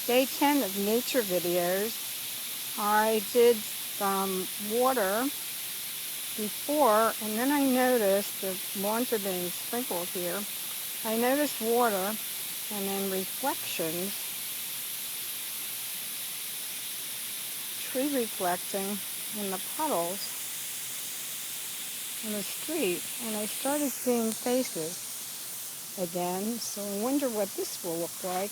Day 10 of nature videos. I did some water before, and then I noticed the lawns are being sprinkled here. I noticed water and then reflections, tree reflecting in the puddles in the street, and I started seeing faces again, so I wonder what this will look like.